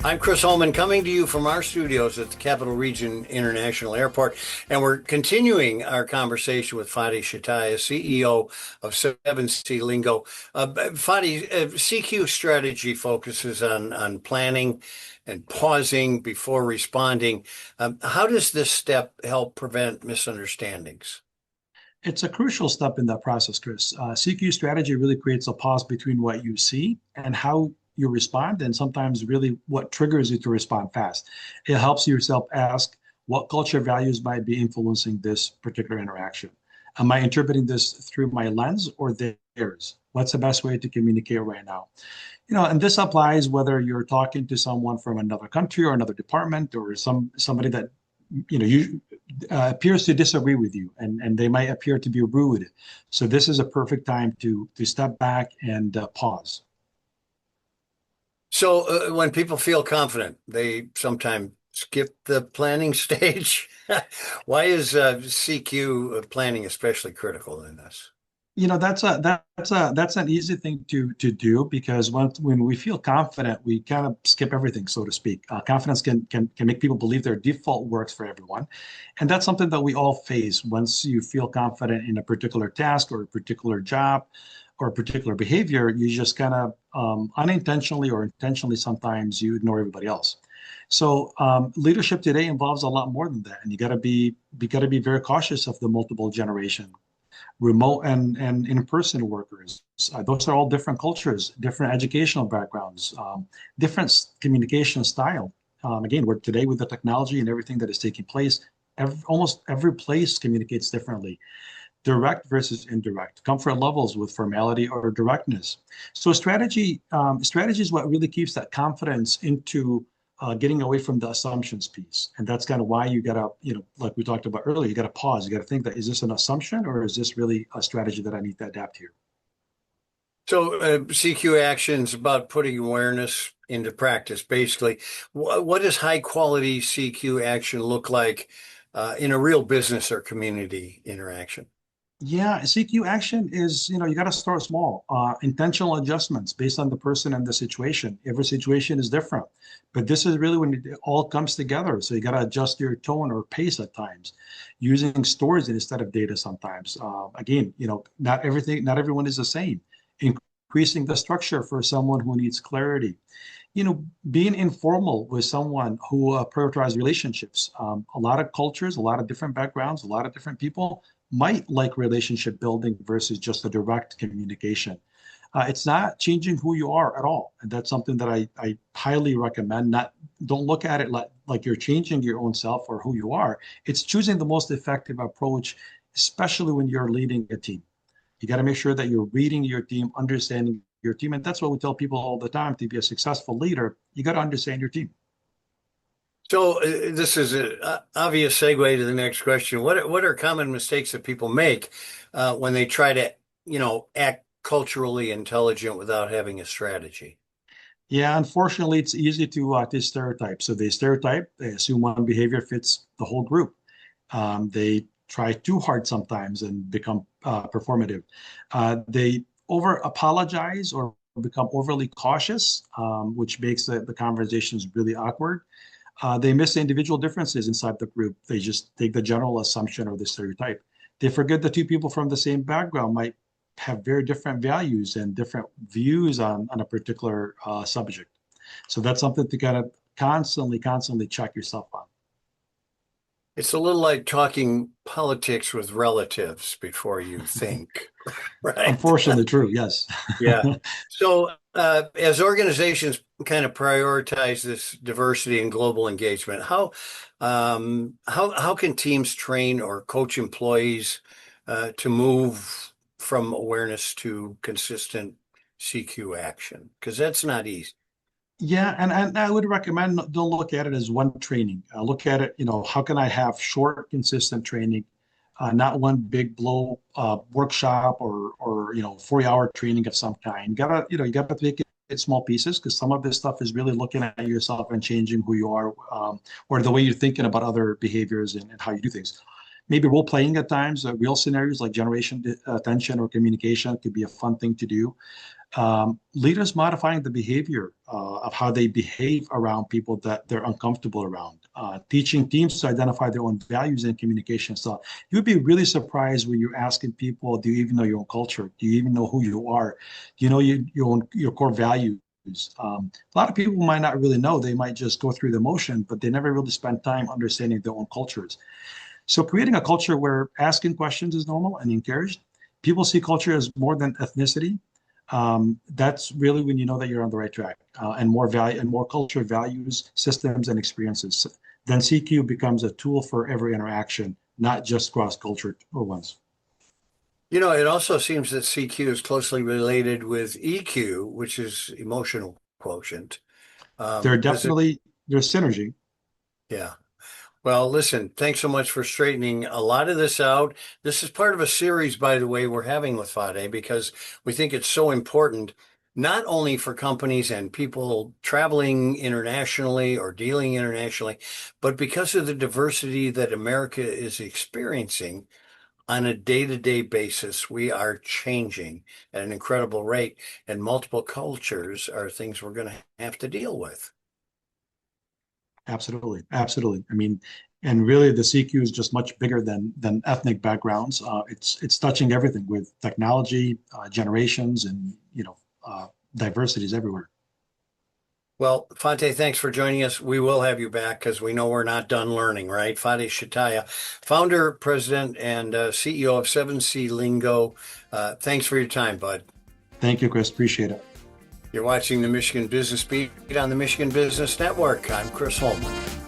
I'm Chris Holman coming to you from our studios at the Capital Region International Airport, and we're continuing our conversation with Fathy Shetiah, CEO of 7C Lingo. Fathy, CQ strategy focuses on planning and pausing before responding. How does this step help prevent misunderstandings? It's a crucial step in that process, Chris. CQ strategy really creates a pause between what you see and how you respond, and sometimes really what triggers you to respond fast. It helps yourself ask what culture values might be influencing this particular interaction. Am I interpreting this through my lens or theirs? What's the best way to communicate right now? And this applies whether you're talking to someone from another country or another department or somebody that you appears to disagree with you, and they might appear to be rude. So this is a perfect time to step back and pause. So, when people feel confident, they sometimes skip the planning stage. Why is CQ planning especially critical in this? That's an easy thing to do because when we feel confident, we kind of skip everything, so to speak. Confidence can make people believe their default works for everyone, and that's something that we all face. Once you feel confident in a particular task or a particular job or a particular behavior, you just kind of unintentionally or intentionally sometimes you ignore everybody else. So leadership today involves a lot more than that, and you got to be very cautious of the multiple generation remote and in-person workers. Those are all different cultures, different educational backgrounds, different communication style. Again, we're today with the technology and everything that is taking place, almost every place communicates differently. Direct versus indirect, comfort levels with formality or directness. So strategy is what really keeps that confidence into getting away from the assumptions piece. And that's kind of why you gotta, like we talked about earlier, you gotta pause. You gotta think that is this an assumption or is this really a strategy that I need to adapt here? So, CQ actions about putting awareness into practice, basically. What does high quality CQ action look like in a real business or community interaction? Yeah, CQ action is, you got to start small. Intentional adjustments based on the person and the situation. Every situation is different, but this is really when it all comes together. So you got to adjust your tone or pace at times, using stories instead of data sometimes. Again, not everyone is the same. Increasing the structure for someone who needs clarity. Being informal with someone who prioritizes relationships. A lot of cultures, a lot of different backgrounds, a lot of different people might like relationship building versus just a direct communication. It's not changing who you are at all, and that's something that I highly recommend. Not Don't look at it like you're changing your own self or who you are. It's choosing the most effective approach, especially when you're leading a team. You got to make sure that you're reading your team, understanding your team. And that's what we tell people all the time. To be a successful leader, you got to understand your team. So, this is an obvious segue to the next question. What are common mistakes that people make when they try to, act culturally intelligent without having a strategy? Yeah, unfortunately, it's easy to stereotype. So they stereotype, they assume one behavior fits the whole group. They try too hard sometimes and become performative. They over apologize or become overly cautious, which makes the conversations really awkward. They miss the individual differences inside the group. They just take the general assumption or the stereotype. They forget the two people from the same background might have very different values and different views on a particular subject. So that's something to kind of constantly check yourself on. It's a little like talking politics with relatives before you think, right? Unfortunately, true. Yes. Yeah. So, as organizations kind of prioritize this diversity and global engagement, how can teams train or coach employees to move from awareness to consistent CQ action? Because that's not easy. Yeah, and I would recommend don't look at it as one training. Look at it, how can I have short, consistent training, not one big blow workshop or 40-hour training of some kind. You gotta make it small pieces because some of this stuff is really looking at yourself and changing who you are, or the way you're thinking about other behaviors and how you do things. maybe role playing at times, real scenarios like generation attention or communication could be a fun thing to do. Leaders modifying the behavior of how they behave around people that they're uncomfortable around, teaching teams to identify their own values and communication style. You'd be really surprised when you're asking people, do you even know your own culture? Do you even know who you are? Do you know your core values? A lot of people might not really know. They might just go through the motion, but they never really spend time understanding their own cultures. So creating a culture where asking questions is normal and encouraged. People see culture as more than ethnicity. That's really when you know that you're on the right track, and more value and more culture, values, systems, and experiences. Then CQ becomes a tool for every interaction, not just cross-cultured ones. It also seems that CQ is closely related with EQ, which is emotional quotient. They're Does it? definitely there's synergy. Yeah. Well, listen, thanks so much for straightening a lot of this out. This is part of a series, by the way, we're having with Fade because we think it's so important, not only for companies and people traveling internationally or dealing internationally, but because of the diversity that America is experiencing on a day-to-day basis. We are changing at an incredible rate, and multiple cultures are things we're going to have to deal with. Absolutely, absolutely. I mean, and really, the CQ is just much bigger than ethnic backgrounds. It's touching everything with technology, generations, and diversities everywhere. Well, Fateh, thanks for joining us. We will have you back because we know we're not done learning, right? Fathy Shetiah, founder, president, and CEO of 7C Lingo. Thanks for your time, bud. Thank you, Chris. Appreciate it. You're watching the Michigan Business Beat on the Michigan Business Network. I'm Chris Holman.